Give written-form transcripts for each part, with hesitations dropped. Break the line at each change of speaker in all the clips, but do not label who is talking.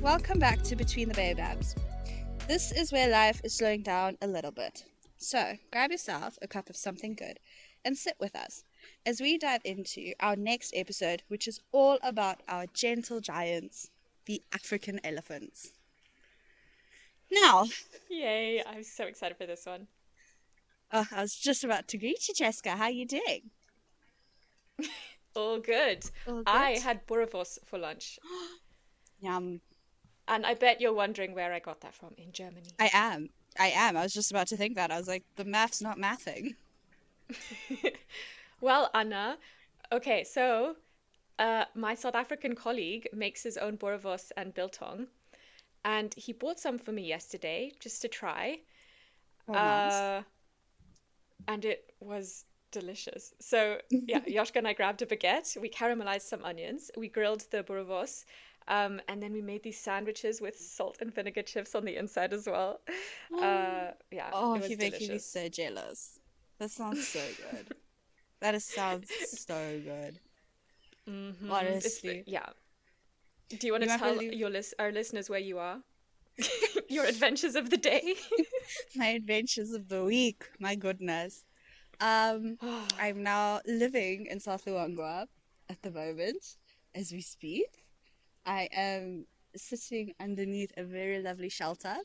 Welcome back to Between the Baobabs. This is where life is slowing down a little bit. So, grab yourself a cup of something good and sit with us as we dive into our next episode, which is all about our gentle giants, the African elephants. Now,
Yay, I'm so excited for this one.
I was just about to greet you, Jessica. How you doing?
All good.
All
I
good?
had boerewors for lunch,
Yum.
and I bet you're wondering where I got that from in Germany.
I am. I am. I was just about to think that. I was like, the math's not mathing.
Well, Anna, okay, so my South African colleague makes his own boerewors and biltong, and he bought some for me yesterday just to try,
Oh, nice.
uh, and it was delicious. So yeah, Yoshka and I grabbed a baguette, we caramelized some onions, we grilled the boerewors, and then we made these sandwiches with salt and vinegar chips on the inside as well. Yeah,
Oh,
it was
you're making me
delicious.
so jealous. That sounds so good. Sounds so good.
It's
Honestly.
yeah. Do you want
You
to
might
tell
believe
our listeners where you are? Your adventures of the day?
my adventures of the week. My goodness. Um, I'm now living in South Luangwa at the moment as we speak. I am sitting underneath a very lovely shelter,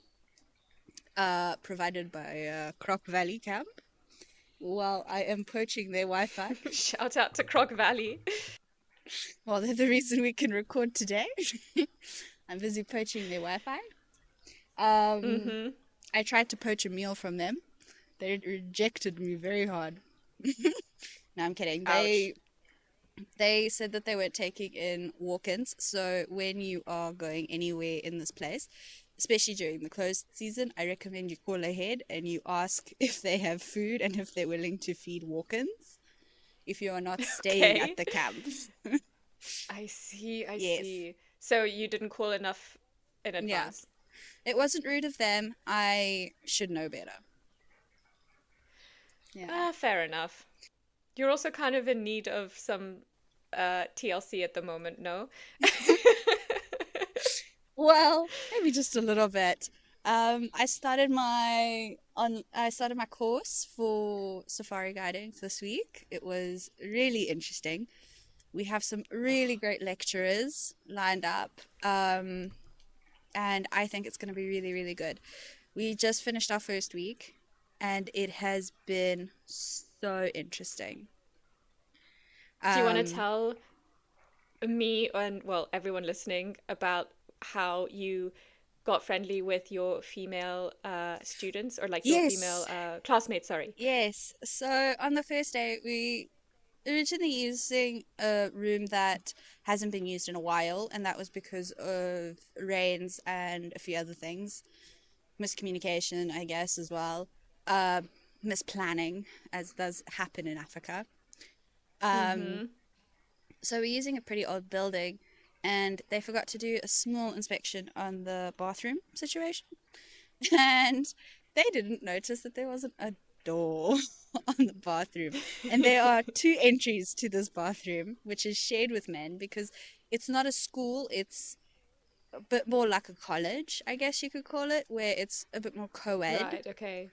provided by Croc Valley Camp, while I am poaching their Wi-Fi.
Shout out to Croc Valley.
Well, they're the reason we can record today. I'm busy poaching their Wi-Fi. Um,
Mm-hmm.
I tried to poach a meal from them. They rejected me very hard. No, I'm kidding.
Ouch.
They said that they were taking in walk-ins. So when you are going anywhere in this place, especially during the closed season, I recommend you call ahead and you ask if they have food and if they're willing to feed walk-ins if you are not staying at
Okay.
the camp.
I see, I
Yes.
see. So you didn't call enough in
Yeah.
advance.
It wasn't rude of them. I should know better. Yeah.
Fair enough. You're also kind of in need of some TLC at the moment, no?
Well, maybe just a little bit. I started my course for safari guiding this week. It was really interesting. We have some really great lecturers lined up, and I think it's going to be really, really good. We just finished our first week, and it has been so interesting.
Do you want to
Um,
tell me and, well, everyone listening about how you got friendly with your female students or like your female
yes,
classmates, sorry.
yes. So on the first day, we originally using a room that hasn't been used in a while, and that was because of rains and a few other things, miscommunication, I guess, as well, uh, misplanning, as does happen in Africa. Um,
Mm-hmm.
so we're using a pretty old building, and they forgot to do a small inspection on the bathroom situation, and they didn't notice that there wasn't a door on the bathroom. And there are two entries to this bathroom, which is shared with men because it's not a school, it's a bit more like a college, I guess you could call it, where it's a bit more co ed.
Right, okay.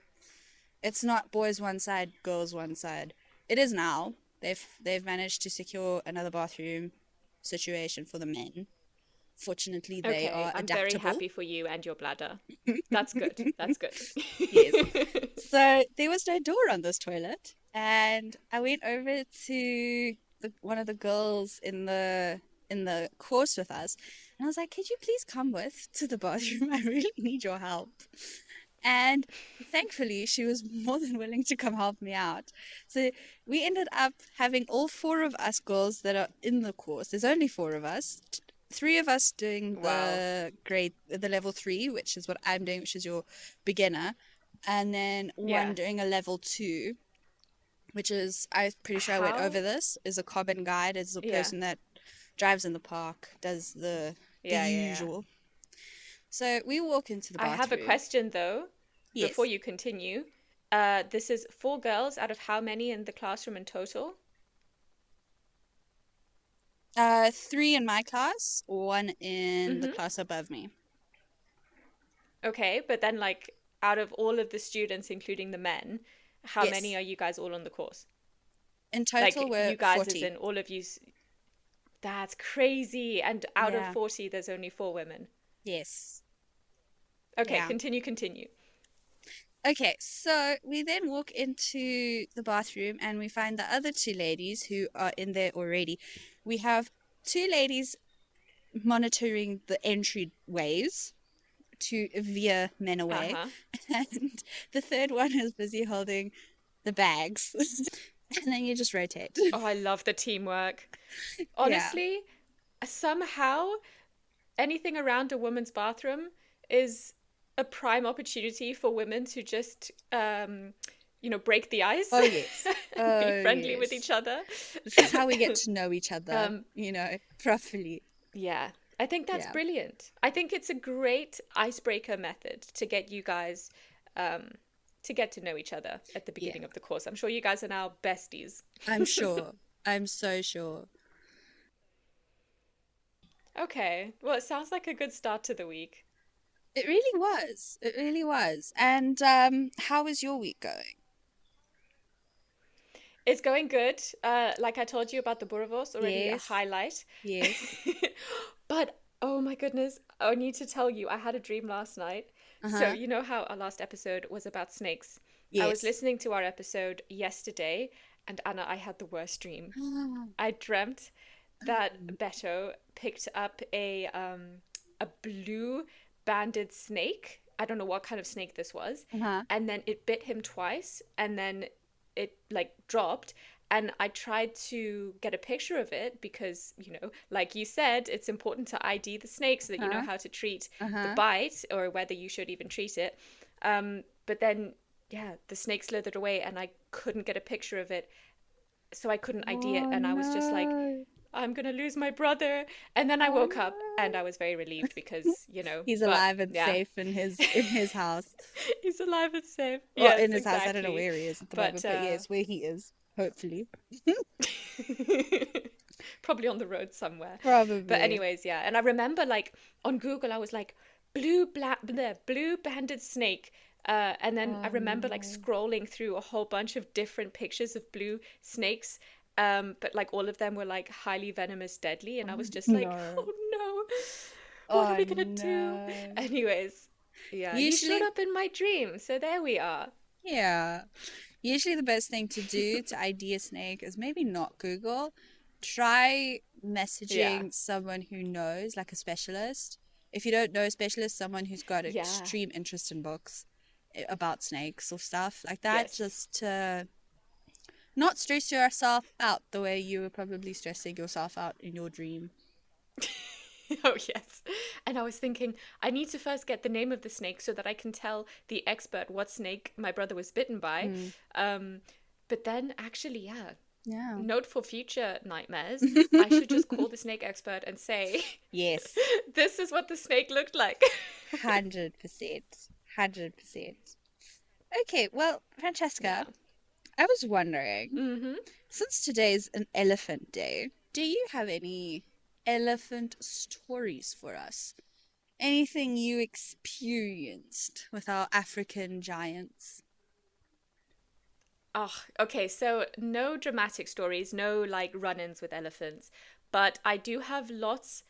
It's not boys one side, girls one side. It is now. They've managed to secure another bathroom situation for the men. Fortunately, they
Okay,
are
I'm very
adaptable.
happy for you and your bladder. That's good. That's good.
Yes. So there was no door on this toilet, and I went over to one of the girls in the course with us, and I was like, "Could you please come with to the bathroom? I really need your help." And thankfully, she was more than willing to come help me out. So we ended up having all four of us girls that are in the course. There's only four of us. Three of us doing
Wow.
the level three, which is what I'm doing, which is your beginner, and then one
Yeah.
doing a level two, which is, I'm pretty sure I went over
How?
this, is a carbon guide, is a
Yeah.
person that drives in the park, does the
Yeah, yeah, yeah.
usual. So we walk into the
I have a
bathroom.
question though, before
Yes.
you continue. This is four girls out of how many in the classroom in total?
Three in my class, one in the
Mm-hmm.
class above me.
Okay, but then like out of all of the students, including the men, how many
Yes.
are you guys all on the course?
In total,
Like
we're
you guys, as
40.
in all of you. That's crazy. And out of
Yeah.
40, there's only four women.
Yes.
Okay,
Yeah.
continue.
Okay, so we then walk into the bathroom and we find the other two ladies who are in there already. We have two ladies monitoring the entryways to veer men away,
Uh-huh.
and the third one is busy holding the bags. And then you just rotate.
Oh, I love the teamwork.
Yeah.
Honestly, somehow anything around a woman's bathroom is a prime opportunity for women to just break the ice
Oh, yes.
and be
Oh,
friendly with
yes.
each other.
This is how we get to know each other,
um,
properly.
yeah, I think that's
Yeah.
brilliant. I think it's a great icebreaker method to get you guys um, to get to know each other at the
Yeah.
beginning of the course. I'm sure you guys are now besties.
I'm sure. I'm so sure.
Okay, well, it sounds like a good start to the week.
It really was. It really was. And how is your week going?
It's going good. Like I told you about the Burvos, already a
Yes.
highlight.
Yes.
But oh my goodness, I need to tell you, I had a dream last night. So,
Uh-huh.
you know how our last episode was about snakes? I was
Yes.
listening to our episode yesterday, and Anna, I had the worst dream. I dreamt that Beto picked up a blue banded snake. I don't know what kind of snake this was,
Uh-huh.
and then it bit him twice, and then it like dropped. And I tried to get a picture of it because, like you said, it's important to ID the snake so that you know
Uh-huh.
how to treat the
Uh-huh.
bite or whether you should even treat it. But then, yeah, the snake slithered away and I couldn't get a picture of it, so I couldn't ID it.
Oh
And I was just like,
no.
I'm gonna lose my brother. And then I
Oh
woke up and I
no.
was very relieved because,
He's
but
alive and
yeah,
safe in his house.
he's alive and safe.
Or
Yes,
in his house. I don't know
exactly.
where he is at the
But
moment, but yes, where he is, hopefully.
probably on the road somewhere. But
Probably.
anyways, yeah. And I remember like on Google, I was like blue banded snake. And then I
Oh
remember like
no.
scrolling through a whole bunch of different pictures of blue snakes. But like all of them were like highly venomous, deadly. And I
Oh
was just like,
no.
oh no, what are
Oh
we gonna do?
no.
Anyways, yeah, you showed
Usually,
up in my dream. So there we are.
yeah. Usually, the best thing to do to ID a snake is maybe not Google. Try
Yeah.
messaging someone who knows, like a specialist. If you don't know a specialist, someone who's got
Yeah.
extreme interest in books about snakes or stuff like that,
Yes.
just to not stress yourself out the way you were probably stressing yourself out in your dream.
Oh, yes. And I was thinking, I need to first get the name of the snake so that I can tell the expert what snake my brother was bitten by.
Mm,
Um, but then, actually, yeah,
yeah.
note for future nightmares, I should just call the snake expert and say,
Yes.
this is what the snake looked like.
100%. 100%. Okay, well,
Yeah.
Francesca, I was wondering,
Mm-hmm.
since today's an elephant day, do you have any elephant stories for us? Anything you experienced with our African giants?
Oh, okay. So no dramatic stories, no like run-ins with elephants, but I do have lots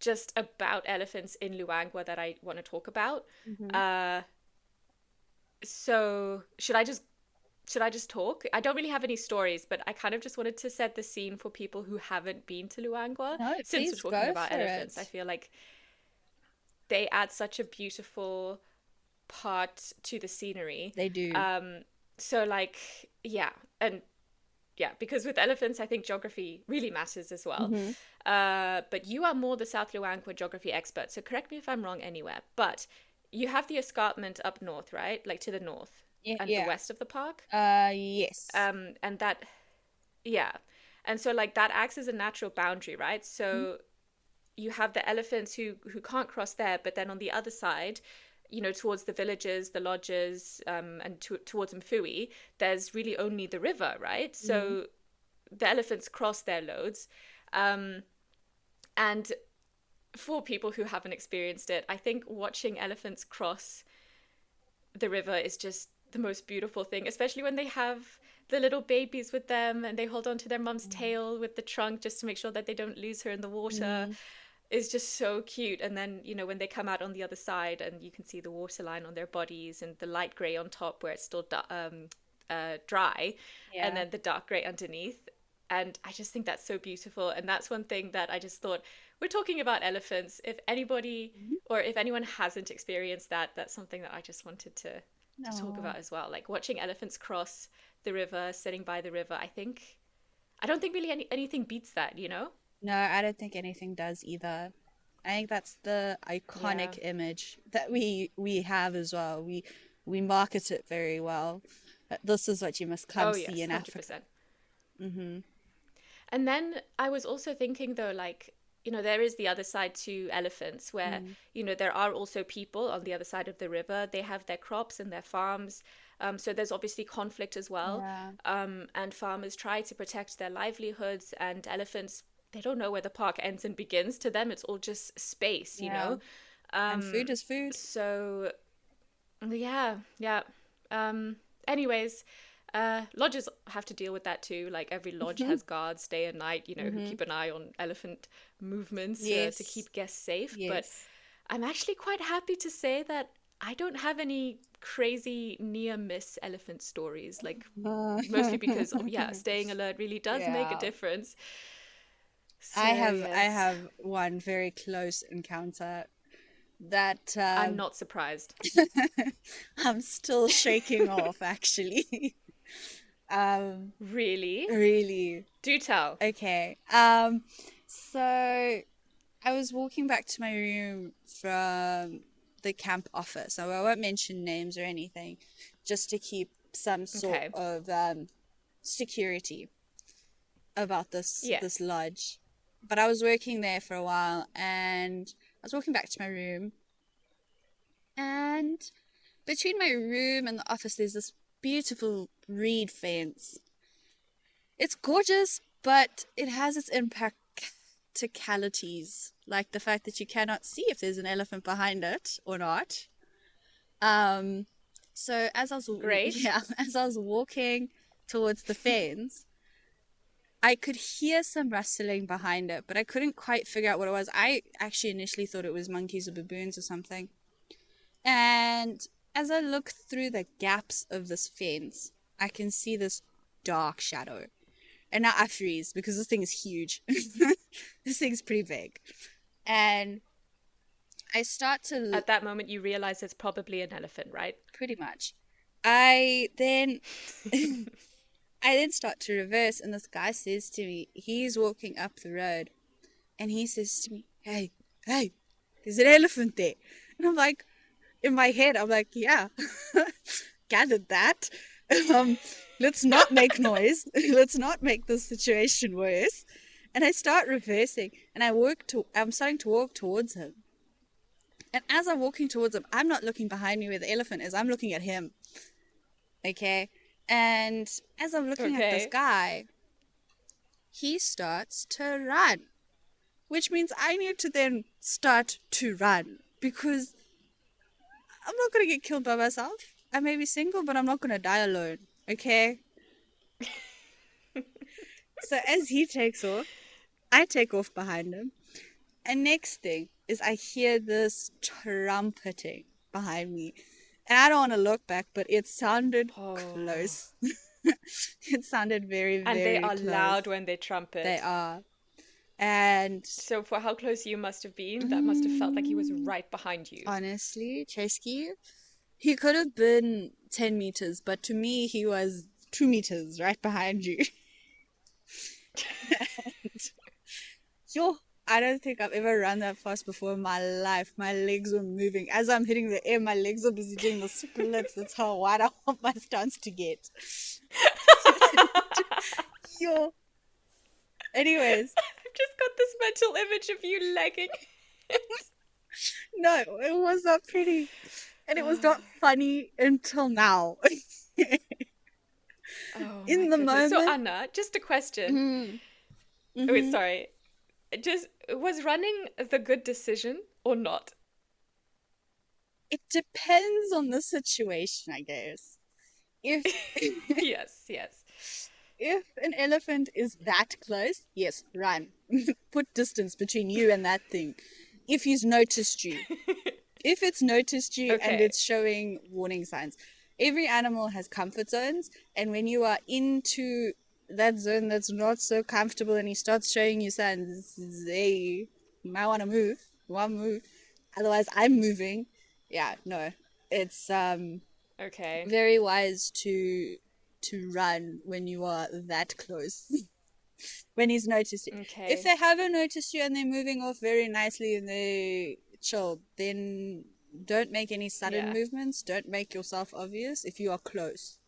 just about elephants in Luangwa that I want to talk about.
Hmm.
Uh, so should I just talk? I don't really have any stories, but I kind of just wanted to set the scene for people who haven't been to Luangwa.
No,
Since we're
please
talking
go
about
for
elephants, I
it.
feel like they add such a beautiful part to the scenery.
They do.
Um, so like yeah, and yeah, because with elephants, I think geography really matters as well.
Hmm.
But you are more the South Luangwa geography expert, so correct me if I'm wrong anywhere. But you have the escarpment up north, right? Like to the north
Yeah,
and the
yeah.
west of the park.
Yes.
And that, yeah. And so like that acts as a natural boundary, right?
Mhm.
So you have the elephants who can't cross there, but then on the other side, towards the villages, the lodges, and towards Mfui, there's really only the river, right?
Mhm.
So the elephants cross their loads. Um, And for people who haven't experienced it, I think watching elephants cross the river is just the most beautiful thing, especially when they have the little babies with them and they hold on to their mum's tail with the trunk just to make sure that they don't lose her in the water.
Mm,
Is just so cute. And then, when they come out on the other side and you can see the waterline on their bodies and the light gray on top where it's still dry, and
yeah.
then the dark gray underneath. And I just think that's so beautiful. And that's one thing that I just thought, we're talking about elephants. If anybody
Mhm.
or if anyone hasn't experienced that, that's something that I just wanted to talk
No.
about as well. Like watching elephants cross the river, sitting by the river. I don't think really anything beats that.
No, I don't think anything does either. I think that's the
Yeah.
iconic image that we have as well. We market it very well. This is what you must come
Oh
see
yes,
in Africa.
100%.
Mm-hmm.
And then I was also thinking though, like, there is the other side to elephants where,
Mm.
there are also people on the other side of the river. They have their crops and their farms. So there's obviously conflict as well.
Yeah.
And farmers try to protect their livelihoods, and elephants, they don't know where the park ends and begins. To them, it's all just space, you
Yeah.
know?
And food
Um,
is food.
so yeah, yeah. Um, anyways, lodges have to deal with that too. Like every lodge
Mm-hmm.
has guards day and night, who
Mm-hmm.
keep an eye on elephant movements to
Yes.
keep guests safe. But
Yes.
I'm actually quite happy to say that I don't have any crazy near miss elephant stories. Like mostly because, yeah, staying alert really does make a
Yeah.
difference.
I
So
have I
yes,
have one very close encounter that
I'm not surprised.
I'm still shaking off actually. um
Really?
really.
Do tell.
Okay. So I was walking back to my room from the camp office. So I won't mention names or anything, just to keep some sort
Okay.
of security about this
Yes.
lodge. But I was working there for a while, and I was walking back to my room, and between my room and the office, there's this beautiful reed fence. It's gorgeous, but it has its impracticalities, like the fact that you cannot see if there's an elephant behind it or not. Um, so as I was,
Great.
yeah, as I was walking towards the fence, I could hear some rustling behind it, but I couldn't quite figure out what it was. I actually initially thought it was monkeys or baboons or something. And as I look through the gaps of this fence, I can see this dark shadow. And now I freeze because this thing is huge. This thing's pretty big. And I start to
At that moment, you realize it's probably an elephant, right?
pretty much. I then I then start to reverse, and this guy says to me, he's walking up the road, and he says to me, "Hey, hey, there's an elephant there." And I'm like, in my head, I'm like, "Yeah, gathered that. Um, let's not make noise. Let's not make this situation worse." And I start reversing, and I'm starting to walk towards him. And as I'm walking towards him, I'm not looking behind me where the elephant is. I'm looking at him. Okay. And as I'm looking at this
Okay.
guy, he starts to run, which means I need to then start to run because I'm not going to get killed by myself. I may be single, but I'm not going to die alone. Okay. So as he takes off, I take off behind him. And next thing is I hear this trumpeting behind me. And I don't want to look back, but it sounded
Oh.
close. It sounded very,
And they
very
are
close.
loud when they
They
trumpet.
are. And
So for how close you must have been, that must have felt like he was
mm,
right behind you.
honestly, Chesky, he could have been 10 meters, but to me, he was 2 meters right behind you. Yo, I don't think I've ever run that fast before in my life. My legs were moving. As I'm hitting the air, my legs are busy doing the splits. That's how wide I want my stance to get. Yo. Anyways,
I've just got this mental image of you legging it.
no, it was not pretty. And it was not funny until now.
Oh my
In the
goodness. So
moment.
Anna, just a question.
Mm,
Oh, wait,
mm-hmm.
sorry. just was running the good decision or not?
It depends on the situation, I guess. If
Yes, yes.
if an elephant is that close, yes, run. Put distance between you and that thing. If he's noticed you, if it's noticed you and
Okay.
it's showing warning signs, every animal has comfort zones, and when you are into that zone that's not so comfortable and he starts showing you signs, hey, you might want to move. You want to move. Otherwise, I'm moving. Yeah, no. It's
Okay.
very wise to run when you are that close. When he's noticed you. If
Okay.
they haven't noticed you and they're moving off very nicely and they chill, then don't make any sudden
Yeah.
movements. Don't make yourself obvious if you are close.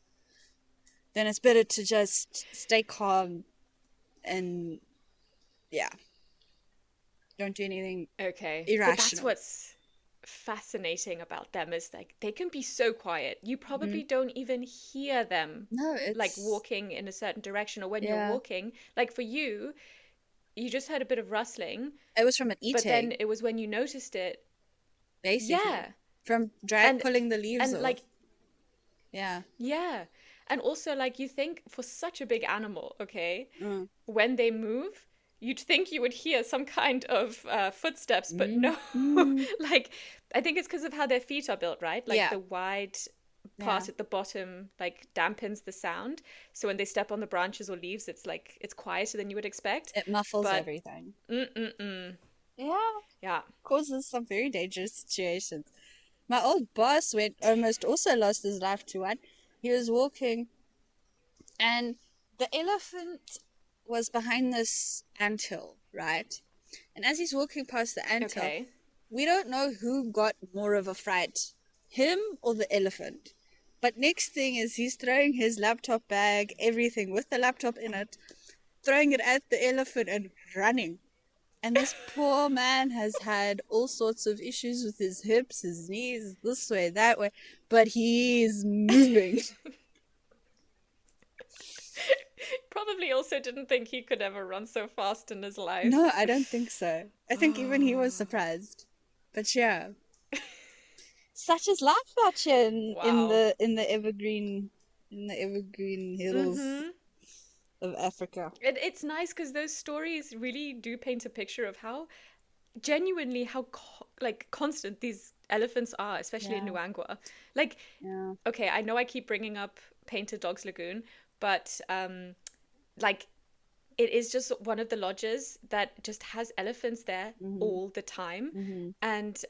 Then it's better to just stay calm and yeah, don't do anything
Okay. But that's
irrational.
what's fascinating about them is like they can be so quiet. You
Hmm.
probably don't even hear them
No,
like
it's
walking in a certain direction or when you're
yeah.
walking. Like for you, you just heard a bit of rustling,
It was from an
but then
eating,
it was when you noticed it.
basically,
Yeah.
from
And
pulling the leaves
and
off.
like
Yeah.
yeah. And also like you think for such a big animal, okay,
Mm.
when they move, you'd think you would hear some kind of footsteps, but
Mm.
no.
Mm.
Like, I think it's because of how their feet are built, right? Like
Yeah.
the wide
Yeah.
part at the bottom, like dampens the sound. So when they step on the branches or leaves, it's like it's quieter than you would expect.
It muffles
But
everything.
mm-mm-mm.
Yeah.
Yeah.
Causes some very dangerous situations. My old boss went almost also lost his life to one. He was walking and the elephant was behind this anthill, right? And as he's walking past the anthill,
Okay.
we don't know who got more of a fright, him or the elephant. But next thing is he's throwing his laptop bag, everything with the laptop in it, throwing it at the elephant and running. And this poor man has had all sorts of issues with his hips, his knees, this way, that way, but he's moving.
Probably also didn't think he could ever run so fast in his life.
No, I don't think so. I think even he was
Oh,
surprised. But yeah, such is life out here
wow.
in the evergreen hills
Mm-hmm.
of Africa.
It's nice because those stories really do paint a picture of how genuinely how like constant these elephants are, especially in
Yeah,
Nuangwa. Like,
yeah.
okay, I know I keep bringing up Painted Dogs Lagoon, but like it is just one of the lodges that just has elephants there
Mhm,
all the time,
mhm.
and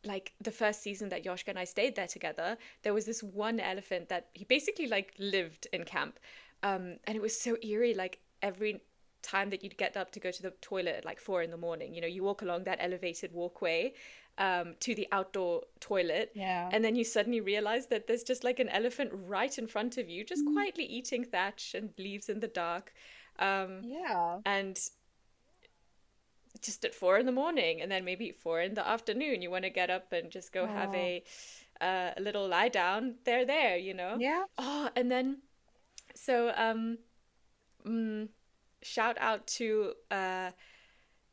like the first season that Yoshka and I stayed there together, there was this one elephant that he basically like lived in camp. And it was so eerie. Like every time that you'd get up to go to the toilet at like 4 in the morning, you walk along that elevated walkway to the outdoor toilet.
Yeah.
And then you suddenly realize that there's just like an elephant right in front of you, just
Mm.
quietly eating thatch and leaves in the dark. Um,
Yeah.
and just at 4 in the morning, and then maybe 4 in the afternoon, you want to get up and just go have
Oh,
a little lie down. They're there.
yeah.
Oh, and then so mm, shout out to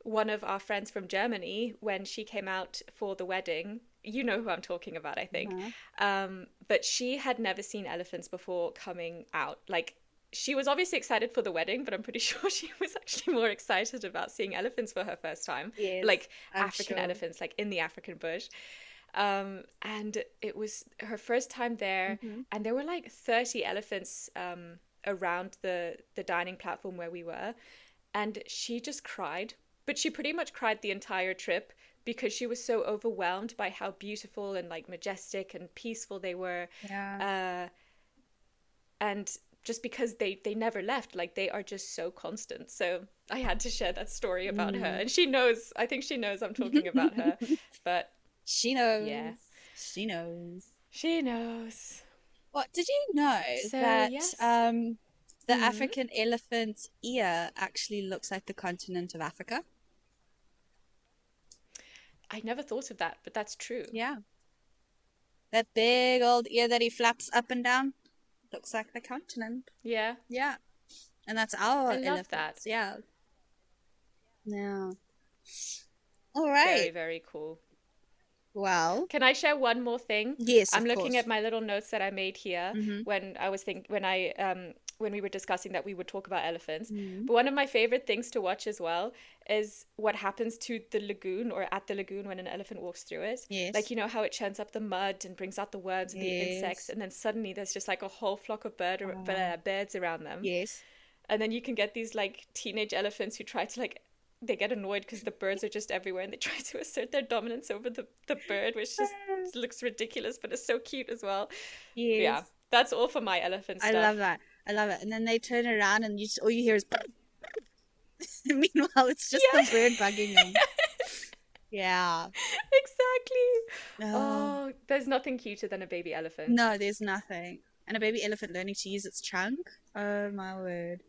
one of our friends from Germany when she came out for the wedding. You know who I'm talking about, I think.
Uh-huh.
But she had never seen elephants before coming out. Like, she was obviously excited for the wedding, but I'm pretty sure she was actually more excited about seeing elephants for her first time.
Yes,
Like,
I'm
African
sure.
elephants, like in the African bush. And it was her first time there,
Hmm.
and there were like 30 elephants around the dining platform where we were, and she just cried. But she pretty much cried the entire trip because she was so overwhelmed by how beautiful and like majestic and peaceful they were,
Yeah.
uh, and just because they never left, like they are just so constant. So I had to share that story about her,
Mm.
and she knows. I think she knows I'm talking about her, but
She
yeah.
knows. She knows.
She knows.
What did you know
So,
that
yes.
the
Mm.
African elephant's ear actually looks like the continent of Africa?
I never thought of that, but that's true.
Yeah. That big old ear that he flaps up and down looks like the continent.
Yeah,
Yeah. And that's our
I love that.
elephants. Yeah. Yeah. All
Very,
right.
very cool.
Well,
Can I share one more thing?
yes,
I'm
of
looking at
course.
my little notes that I made here
Mm-hmm.
when we were discussing that we would talk about elephants.
Mm.
But one of my favorite things to watch as well is what happens to the lagoon or at the lagoon when an elephant walks through it. Like
Yes.
you know how it churns up the mud and brings out the worms and the insects,
Yes.
and then suddenly there's just like a whole flock of
Oh,
birds around them.
yes.
And then you can get these like teenage elephants who try to like they get annoyed because the birds are just everywhere and they try to assert their dominance over the bird, which just looks ridiculous but is so cute as well. Yeah,
Yes.
that's all for my elephant
I love
stuff.
that. I love it. And then they turn around and all you hear is meanwhile it's just the
Yeah,
bird bugging them. Yeah.
exactly.
Oh,
Oh, there's nothing cuter than a baby elephant.
no, there's nothing. And a baby elephant learning to use its trunk. Oh my word.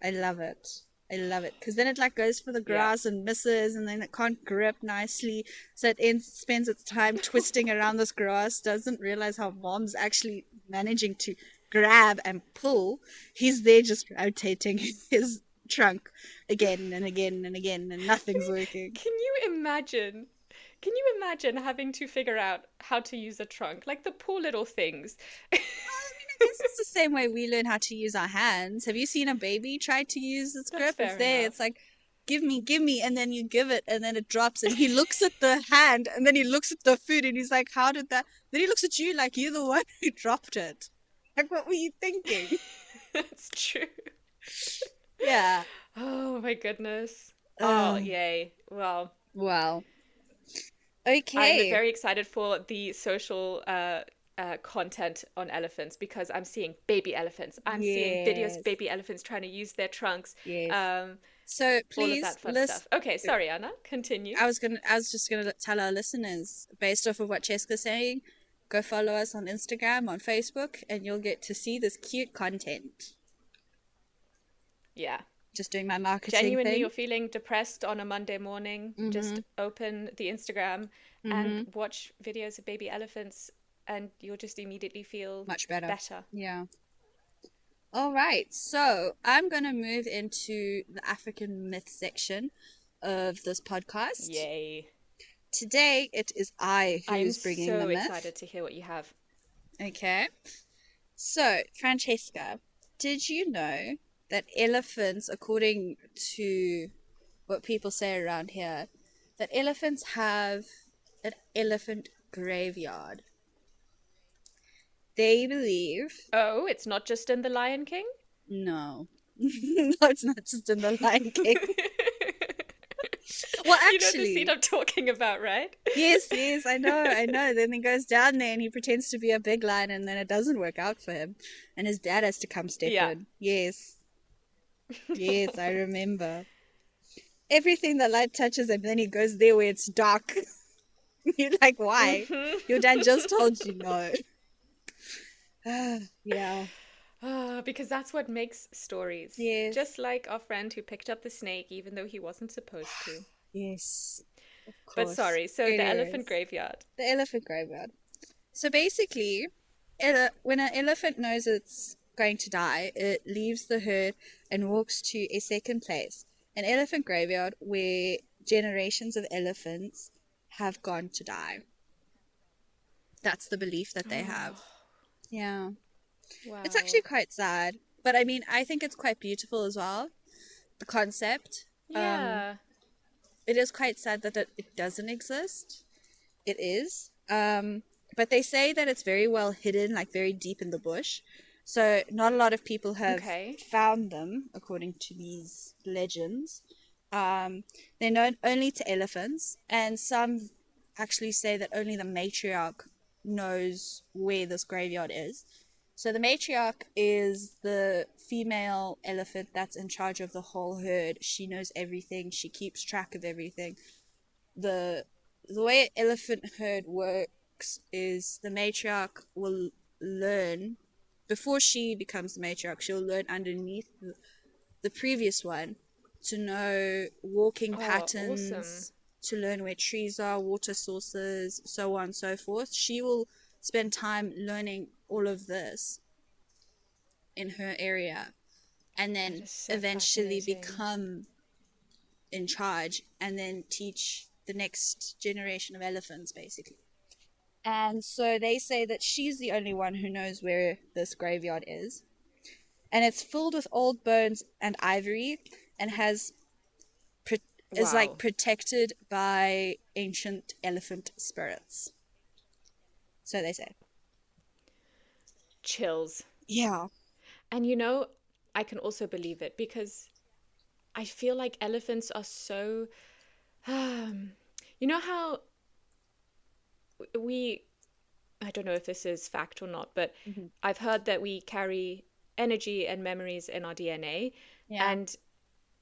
I love it. I love it because then it like goes for the
Yeah.
grass and misses, and then it can't grip nicely, so it spends its time twisting around this grass. Doesn't realize how mom's actually managing to grab and pull. He's there just rotating his trunk again and again and again, and nothing's working.
Can you imagine? Can you imagine having to figure out how to use a trunk? Like the poor little things.
I mean, I guess it's the same way we learn how to use our hands. Have you seen a baby try to use its
That's
grip? It's
fair
there. It's
enough.
like, give me, and then you give it, and then it drops, and he looks at the hand, and then he looks at the food, and he's like, how did that? Then he looks at you like you're the one who dropped it. Like, what were you thinking?
That's true.
Yeah.
Oh my goodness. Oh,
Uh,
yay. Well,
wow.
I'm
Okay.
very excited for the social content on elephants because I'm seeing baby elephants. I'm seeing videos of
Yes.
baby elephants trying to use their trunks.
Yes.
Um,
So
all of
please
that fun
list.
stuff. Okay, sorry, Anna. Continue.
I was just gonna tell our listeners, based off of what Cheska's saying, go follow us on Instagram, on Facebook, and you'll get to see this cute content.
Yeah.
Just doing my marketing
Genuinely,
thing.
you're feeling depressed on a Monday morning,
Mm-hmm.
just open the Instagram and
Mm-hmm.
watch videos of baby elephants, and you'll just immediately feel
Much better.
better.
Yeah. All right. So I'm gonna move into the African myth section of this podcast.
Yay.
Today it is I
I'm
who's bringing the
so
myth.
excited to hear what you have.
Okay. So, Francesca, did you know that elephants, according to what people say around here, that elephants have an elephant graveyard? They believe,
Oh, it's not just in The Lion King?
no, no, it's not just in the Lion King. Well,
You know the scene
actually,
I'm talking about, right?
yes, yes, I know, I know. Then he goes down there and he pretends to be a big lion, and then it doesn't work out for him, and his dad has to come step
Yeah.
in. Yes, yes, I remember. Everything that light touches him, then he goes there where it's dark. You're like, why? Your dad just told you no. Yeah.
Because that's what makes stories.
Yes.
Just like our friend who picked up the snake even though he wasn't supposed to.
Yes. Of
But
course.
sorry, so the elephant
Anyways,
graveyard.
the elephant graveyard. So basically, when an elephant knows it's going to die, it leaves the herd and walks to a second place, an elephant graveyard where generations of elephants have gone to die. That's the belief that they have.
Oh,
Yeah. It's
wow.
actually quite sad, but I mean, I think it's quite beautiful as well. The concept. Um,
Yeah.
it is quite sad that it doesn't exist. It is. But they say that it's very well hidden, like very deep in the bush. So not a lot of people have
Okay.
found them, according to these legends. Um, they're known only to elephants, and some actually say that only the matriarch knows where this graveyard is. So the matriarch is the female elephant that's in charge of the whole herd. She knows everything. She keeps track of everything. The the way elephant herd works is the matriarch will learn before she becomes the matriarch. She'll learn underneath the previous one to know walking
Oh, awesome.
patterns, to learn where trees are, water sources, so on and so forth. She will spend time learning all of this in her area and
That
then
is so
eventually
fascinating.
become in charge and then teach the next generation of elephants, basically. And so they say that she's the only one who knows where this graveyard is. And it's filled with old bones and ivory and is like
Wow.
protected by ancient elephant spirits. So they say.
Chills.
Yeah.
And I can also believe it because I feel like elephants are so. You know how we. I don't know if this is fact or not, but
Mhm.
I've heard that we carry energy and memories in our DNA.
Yeah.
And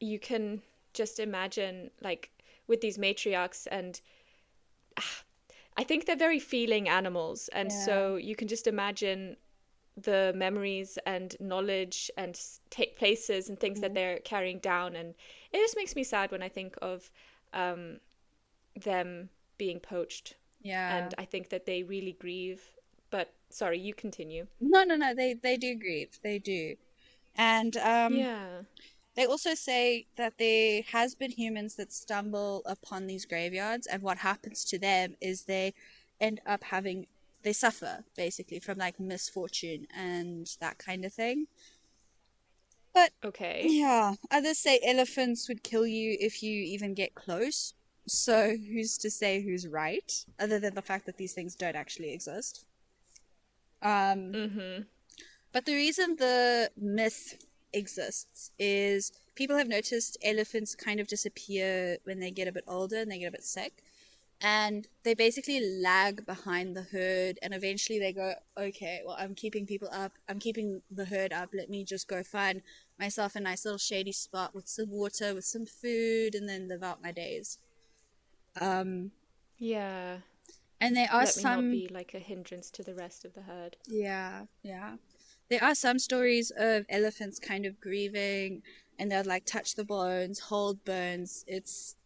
you can just imagine, like, with these matriarchs, and I think they're very feeling animals. And
Yeah.
so you can just imagine the memories and knowledge and take places and things that
Mhm.
they're carrying down, and it just makes me sad when I think of um, them being poached,
Yeah.
and I think that they really grieve. But sorry, you continue.
No, no, no. They do grieve. They do. And
Yeah.
they also say that there has been humans that stumble upon these graveyards, and what happens to them is they suffer basically from like misfortune and that kind of thing. But
Okay.
yeah, others say elephants would kill you if you even get close. So who's to say who's right, other than the fact that these things don't actually exist? Um,
Mm-hmm.
but the reason the myth exists is people have noticed elephants kind of disappear when they get a bit older and they get a bit sick. And they basically lag behind the herd, and eventually they go, okay, well, I'm keeping people up, I'm keeping the herd up, let me just go find myself a nice little shady spot with some water, with some food, and then live out my days. um
Yeah.
and there are
Let me not
some
be like a hindrance to the rest of the herd.
Yeah, yeah. There are some stories of elephants kind of grieving, and they'll like touch the bones, hold bones. It's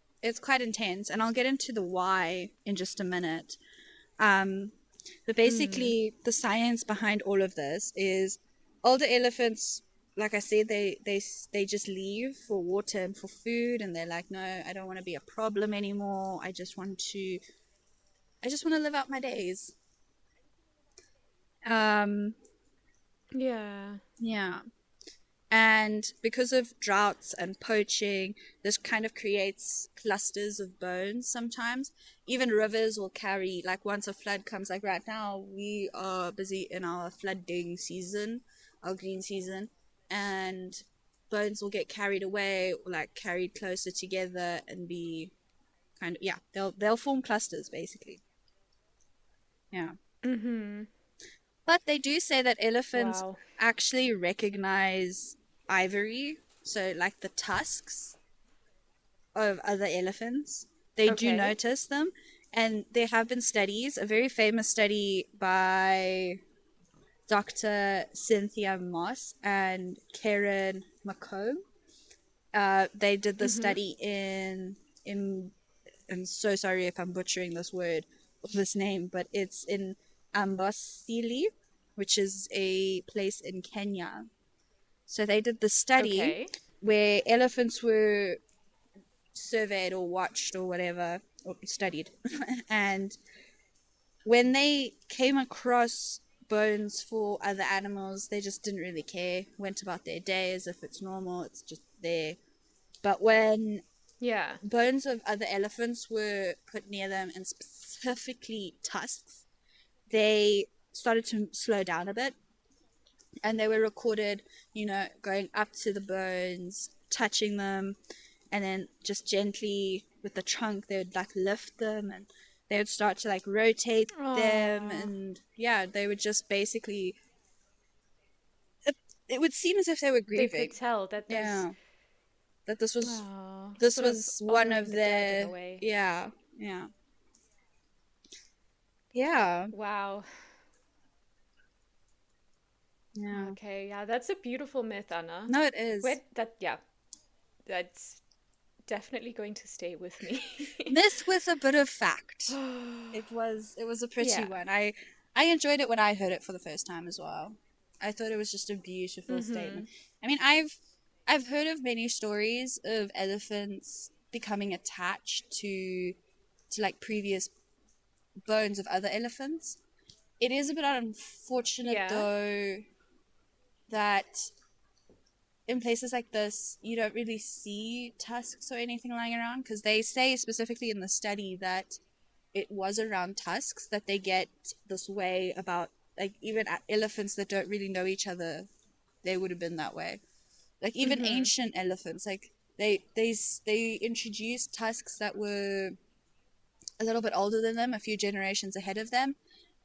quite intense, and I'll get into the why in just a minute. Um, but
Mm.
basically, the science behind all of this is older elephants. Like I said, they just leave for water and for food, and they're like, no, I don't want to be a problem anymore. I just want to live out my days. Um,
Yeah.
yeah. And because of droughts and poaching, this kind of creates clusters of bones sometimes. Even rivers will carry, like once a flood comes, like right now, we are busy in our flooding season, our green season, and bones will get carried away, or like carried closer together and be kind of, yeah, they'll form clusters basically. Yeah.
Mm-hmm.
But they do say that elephants
Wow.
actually recognize ivory, so like the tusks of other elephants. They do
Okay.
notice them, and there have been studies, a very famous study by Dr. Cynthia Moss and Karen McComb. They did the
Mm-hmm.
study in I'm so sorry if I'm butchering this word or this name, but it's in Amboseli, which is a place in Kenya. So they did the study
Okay.
where elephants were surveyed or watched or whatever, or studied. And when they came across bones for other animals, they just didn't really care, went about their day as if it's normal, it's just there. But when
Yeah.
bones of other elephants were put near them, and specifically tusks, they started to slow down a bit, and they were recorded, going up to the bones, touching them, and then just gently with the trunk, they would like lift them, and they would start to like rotate them,
Oh,
and yeah, they would just basically. It would seem as if they were
they could
grieving.
tell that there's
Yeah, that this was this
sort of
was one
honoring
of
the dead in a
their.
way.
Yeah, yeah, yeah,
Wow.
yeah.
Okay, yeah, that's a beautiful myth, Anna.
No, it is.
Yeah, that's definitely going to stay with me.
Myth with a bit of fact. It was a pretty
Yeah.
one. I enjoyed it when I heard it for the first time as well. I thought it was just a beautiful
Mm-hmm.
statement. I mean, I've heard of many stories of elephants becoming attached to like previous bones of other elephants. It is a bit unfortunate
Yeah.
though that in places like this you don't really see tusks or anything lying around, because they say specifically in the study that it was around tusks that they get this way about, like, even elephants that don't really know each other, they would have been that way. Like even
Mm-hmm.
ancient elephants, like they introduced tusks that were a little bit older than them, a few generations ahead of them,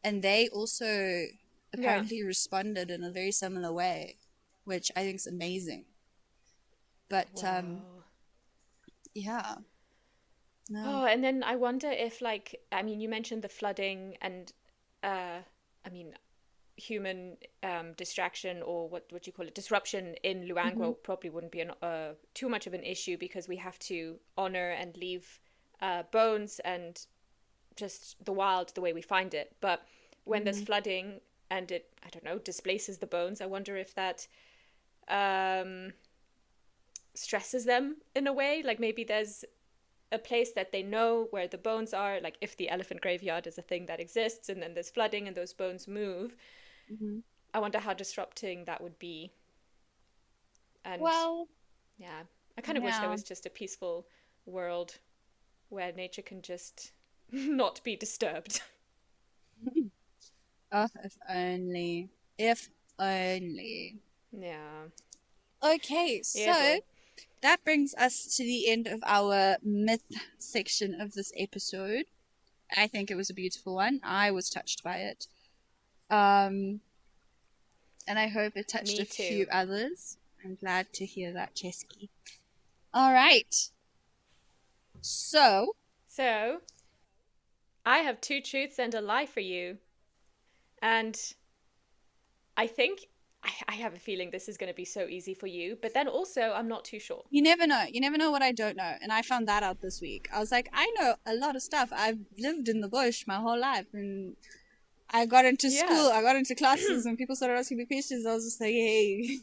and they also
Yeah.
apparently responded in a very similar way, which I think is amazing. But
Wow.
yeah, no.
Oh, and then I wonder if, like, I mean, you mentioned the flooding and, I mean, human distraction, or what you call it, disruption in
Hmm.
Luangwa probably wouldn't be too much of an issue, because we have to honor and leave bones and just the wild the way we find it. But when there's
Hmm.
flooding and it, I don't know, displaces the bones, I wonder if that um, stresses them in a way. Like maybe there's a place that they know where the bones are, like if the elephant graveyard is a thing that exists and then there's flooding and those bones move.
Hmm.
I wonder how disrupting that would be. And
Well,
yeah, I kind of wish there
yeah.
was just a peaceful world where nature can just not be disturbed.
Oh, if only. If only.
Yeah.
Okay,
Yeah,
so
boy.
that brings us to the end of our myth section of this episode. I think it was a beautiful one. I was touched by it. Um, and I hope it touched a
Me
few
too.
others. I'm glad to hear that, Chesky. All right. So,
So, I have two truths and a lie for you. And I think I have a feeling this is going to be so easy for you, but then also I'm not too sure.
you never know. You never know what I don't know. And I found that out this week. I was like, I know a lot of stuff. I've lived in the bush my whole life. And I got into
Yeah.
school, I got into classes, and people started asking me questions. I was just like, hey,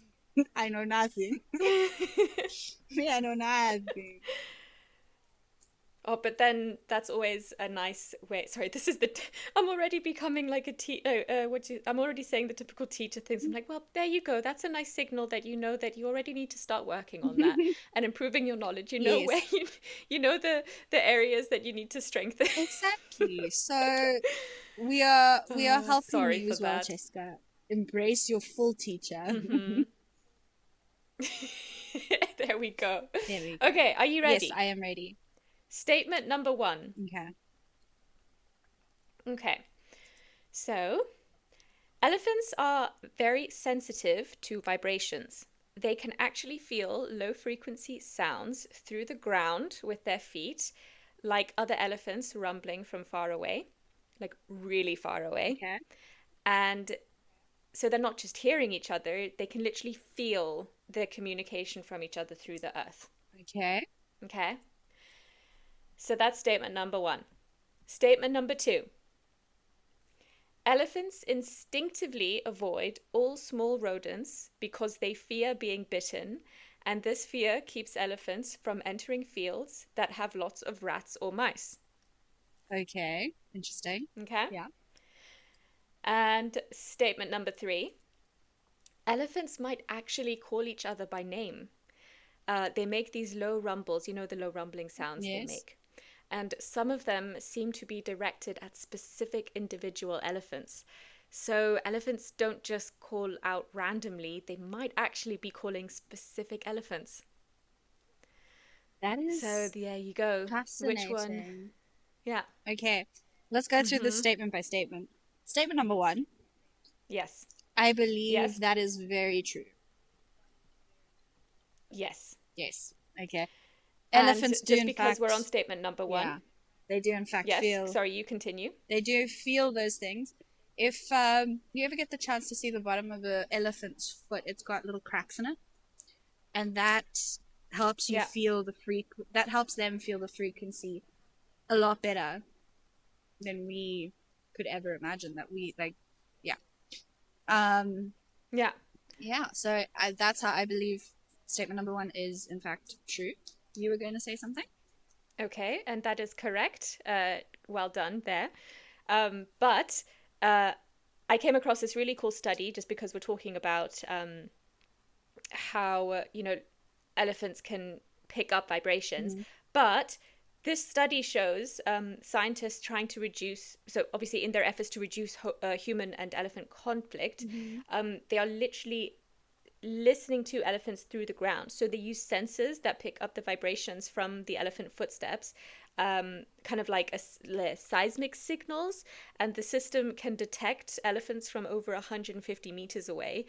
I know nothing. Me, I know nothing.
Oh, but then that's always a nice way. Sorry, this is the. I'm already becoming like a I'm already saying the typical teacher things. I'm like, well, there you go. That's a nice signal that you know that you already need to start working on that and improving your knowledge. You know where
Yes,
you know the areas that you need to strengthen.
exactly. So we are helping
Sorry
you
for
as well,
that.
Cheska. Embrace your full teacher.
Mm-hmm. There we go.
There we go.
Okay, are you
Yes,
ready?
I am ready.
Statement number one.
Okay.
Okay, so elephants are very sensitive to vibrations. They can actually feel low frequency sounds through the ground with their feet, like other elephants rumbling from far away, like really far away.
Okay.
And so they're not just hearing each other, they can literally feel the communication from each other through the earth.
Okay.
Okay? So that's statement number one. Statement number two. Elephants instinctively avoid all small rodents because they fear being bitten, and this fear keeps elephants from entering fields that have lots of rats or mice.
Okay. Interesting.
Okay?
Yeah.
And statement number three, elephants might actually call each other by name. They make these low rumbles, you know, the low rumbling sounds they
Yes.
make. And some of them seem to be directed at specific individual elephants. So elephants don't just call out randomly, they might actually be calling specific elephants.
That
So
is
there you go. Which one?
fascinating.
Yeah.
Okay. Let's go through this
Mm-hmm.
statement by statement. Statement number one.
Yes.
I believe
Yes.
that is very true.
Yes.
Yes. Okay.
And
Elephants do,
just
in
because we're on
fact,
statement number one,
yeah, they do, in fact,
yes.
feel,
Sorry, you continue.
they do feel those things. If you ever get the chance to see the bottom of an elephant's foot, it's got little cracks in it, and that helps you
Yeah.
feel that helps them feel the frequency a lot better than we could ever imagine. That we like, yeah, um,
Yeah.
yeah. So that's how I believe statement number one is, in fact, true. You were going to say something?
Okay, and that is correct. Well done there. But uh, I came across this really cool study just because we're talking about how, elephants can pick up vibrations.
Mhm.
But this study shows scientists trying to reduce, so obviously, in their efforts to reduce human and elephant conflict,
Mhm.
they are literally listening to elephants through the ground. So they use sensors that pick up the vibrations from the elephant footsteps, kind of like seismic signals, and the system can detect elephants from over 150 meters away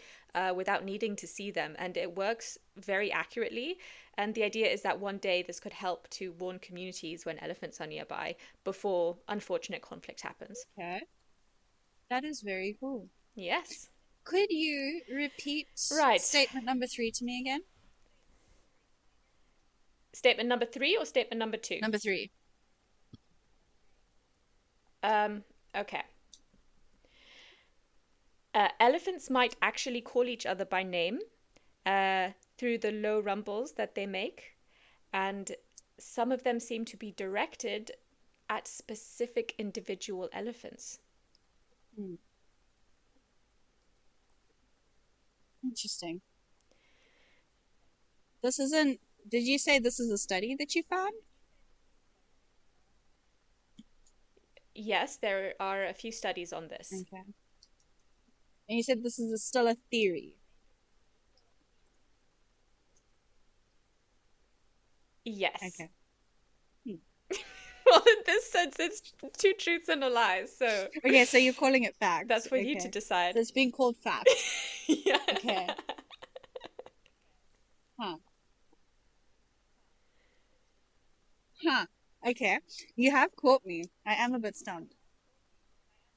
without needing to see them, and it works very accurately. And the idea is that one day this could help to warn communities when elephants are nearby before unfortunate conflict happens.
Okay, that is very cool.
Yes.
Could you repeat
Right.
statement number three to me again?
Statement number three or statement number two?
Number three.
Um, okay. Elephants might actually call each other by name through the low rumbles that they make, and some of them seem to be directed at specific individual elephants.
Hmm. Interesting. This isn't. Did you say this is a study that you found?
Yes, there are a few studies on this.
Okay. And you said this is still a theory.
Yes.
Okay. Hmm.
Well, in this sense, it's two truths and a lie, so
Okay, so you're calling it fact.
that's for you to
Okay. So
decide.
it's being called fact.
Yeah.
Okay. Huh. Huh. Okay. You have caught me. I am a bit stunned.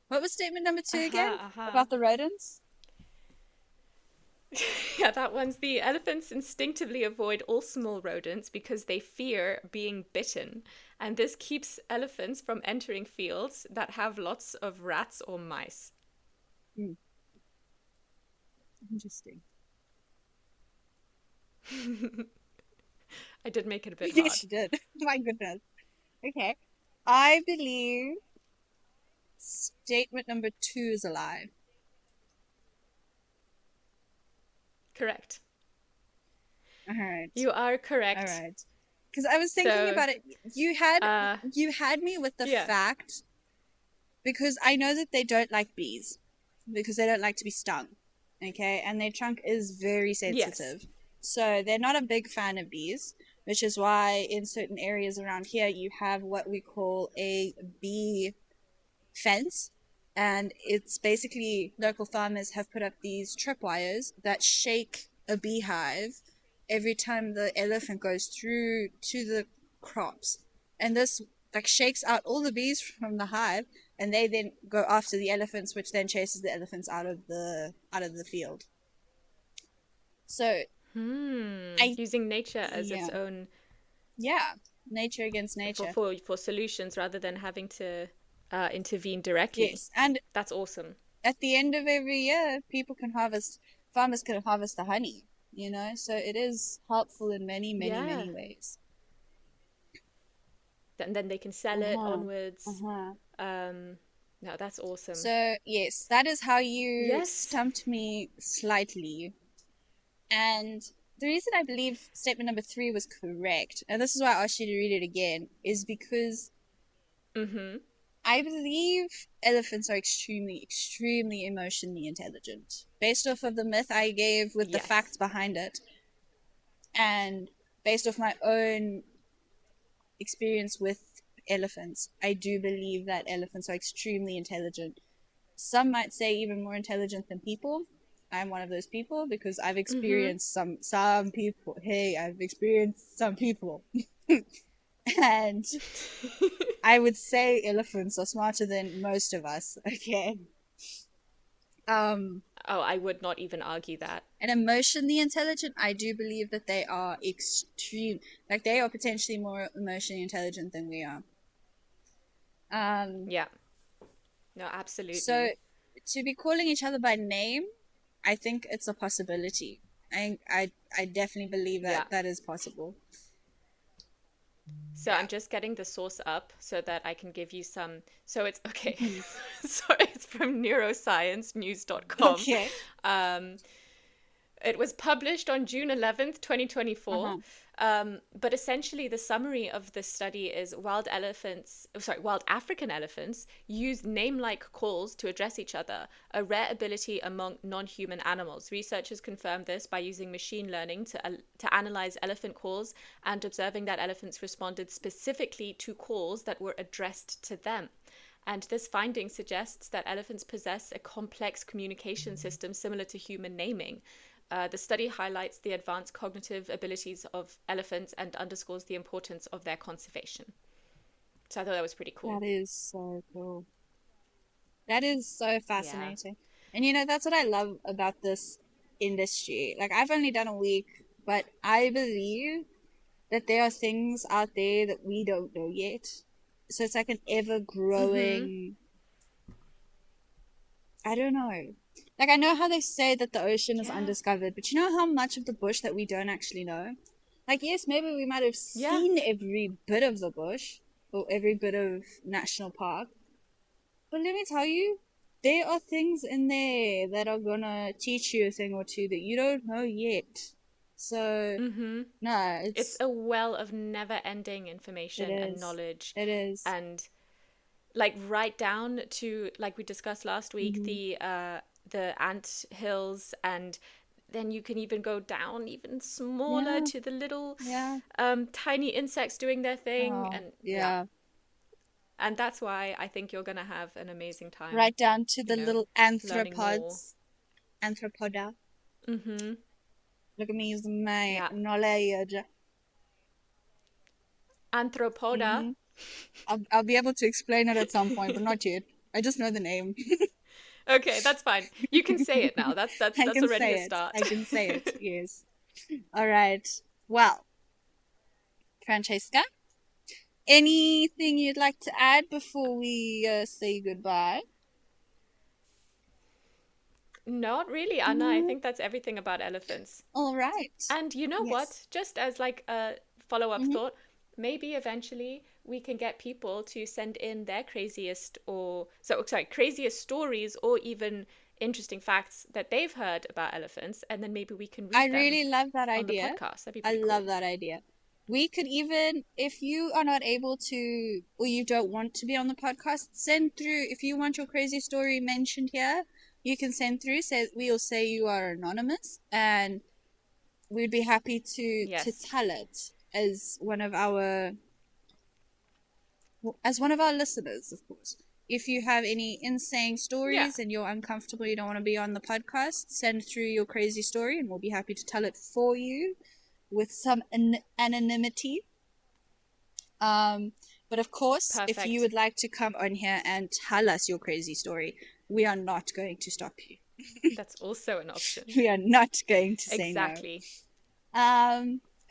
What was statement number two again?
Aha, aha.
About the rodents?
Yeah, that one's the elephants instinctively avoid all small rodents because they fear being bitten. And this keeps elephants from entering fields that have lots of rats or mice.
Hmm. Interesting.
I did make it a bit
Yes,
hard.
you did. My goodness. Okay. I believe statement number two is a lie.
Correct.
All right.
You are
All
correct.
right. Because I was thinking
So,
about it. You had
uh,
you had me with the
yeah.
fact because I know that they don't like bees because they don't like to be stung. Okay, and their trunk is very
Yes.
sensitive. So they're not a big fan of bees, which is why in certain areas around here you have what we call a bee fence. And it's basically local farmers have put up these tripwires that shake a beehive every time the elephant goes through to the crops. And this like shakes out all the bees from the hive and they then go after the elephants, which then chases the elephants out of the field. So I
Using nature as its
yeah.
own
Yeah. Nature against nature.
for solutions rather than having to intervene directly.
Yes. And
That's awesome.
at the end of every year, people can harvest, farmers can harvest the honey, you know? So it is helpful in many, many,
Yeah.
many ways.
And then they can sell
Uh
it
huh. Uh
onwards.
huh.
Um, no, that's awesome.
So, yes, that is how you
Yes.
stumped me slightly. And the reason I believe statement number three was correct, and this is why I asked you to read it again, is because
Mm-hmm.
I believe elephants are extremely, extremely emotionally intelligent. Based off of the myth I gave with the
Yes.
facts behind it, and based off my own experience with elephants, I do believe that elephants are extremely intelligent. Some might say even more intelligent than people. I'm one of those people because I've
Mm-hmm.
experienced some people. Hey, I've experienced some people. And I would say elephants are smarter than most of us, okay? Um
Oh, I would not even argue that.
and emotionally intelligent, I do believe that they are like they are potentially more emotionally intelligent than we are. Um,
Yeah. No,
so
absolutely.
to be calling each other by name, I think it's a possibility. I definitely believe
Yeah.
that that is possible.
So
Yeah.
I'm just getting the source up so that I can give you some. So it's okay.
Mhm.
So it's from neurosciencenews.com.
Okay.
Um, it was published on June 11th, 2024.
Uh-huh.
But essentially, the summary of this study is wild African elephants use name like calls to address each other, a rare ability among non human animals. Researchers confirmed this by using machine learning to analyze elephant calls and observing that elephants responded specifically to calls that were addressed to them. And this finding suggests that elephants possess a complex communication system similar to human naming. The study highlights the advanced cognitive abilities of elephants and underscores the importance of their conservation. So I thought that was pretty cool.
That is so cool. That is so
Yeah.
fascinating. And that's what I love about this industry. Like, I've only done a week, but I believe that there are things out there that we don't know yet. So it's like an ever
Mm-hmm.
growing, I don't know. Like, I know how they say that the ocean is
Yeah.
undiscovered, but you know how much of the bush that we don't actually know? Like, yes, maybe we might have
Yeah.
seen every bit of the bush or every bit of national park, but let me tell you, there are things in there that are gonna teach you a thing or two that you don't know yet. So,
Mm-hmm.
no,
It's a well of never ending
it
information and
is.
knowledge.
It is.
And like right down to, like we discussed last week,
Mm-hmm.
the ant hills, and then you can even go down even smaller
Yeah,
to the little
yeah.
tiny insects doing their thing.
Oh,
And yeah,
yeah.
and that's why I think you're gonna have an amazing time,
Right down to
you
the
know,
little
learning more.
anthropods. Anthropoda.
Mm-hmm.
Look at me using my
Yeah.
knowledge.
Anthropoda.
Mm-hmm. I'll be able to explain it at some point, but not yet. I just know the name.
Okay, that's fine. You can say it now. That's
I
that's
can
already a
say it.
start.
I can say it. Yes. All right. Well, Francesca, anything you'd like to add before we say goodbye?
Not really, Anna. I
No.
think that's everything about elephants.
All right.
And you know
Yes.
what? Just as like a follow-up
Mm-hmm.
thought, maybe eventually we can get people to send in their craziest stories or even interesting facts that they've heard about elephants, and then maybe we can
I
read them
really love that
on the
idea.
podcast. That'd be
I
pretty
love
cool.
that idea. We could even, if you are not able to, or you don't want to be on the podcast, send through. If you want your crazy story mentioned here, you can send through. Say we'll say you are anonymous, and we'd be happy to
Yes.
tell it as one of our listeners, of course. If you have any insane
Yeah.
stories and you're uncomfortable, you don't want to be on the podcast, send through your crazy story, and we'll be happy to tell it for you with some anonymity. Um, but of course, if you
Perfect.
would like to come on here and tell us your crazy story, we are not going to stop you.
That's also an option.
We are not going to say no.
Exactly.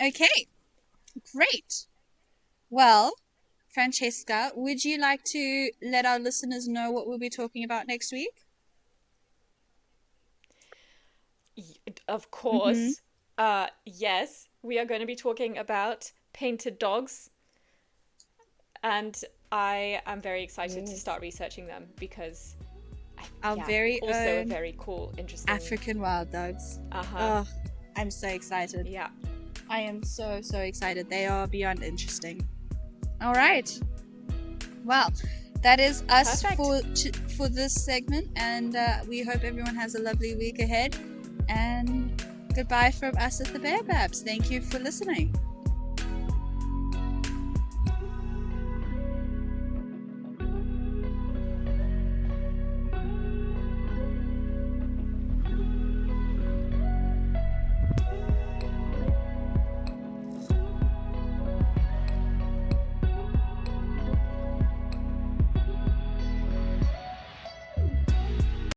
Okay, great. Well, Francesca, would you like to let our listeners know what we'll be talking about next week?
Of
Mm-hmm.
course. Yes, we are going to be talking about painted dogs, and I am very excited to
Yes.
start researching them because,
Our
yeah,
very
also a
own
very cool, interesting.
African wild dogs.
Uh huh.
Oh, I'm so excited.
Yeah.
I am so, so excited. They are beyond interesting. All right. Well, that is us
Perfect.
for this segment, and we hope everyone has a lovely week ahead. And goodbye from us at the Bear Babs. Thank you for listening.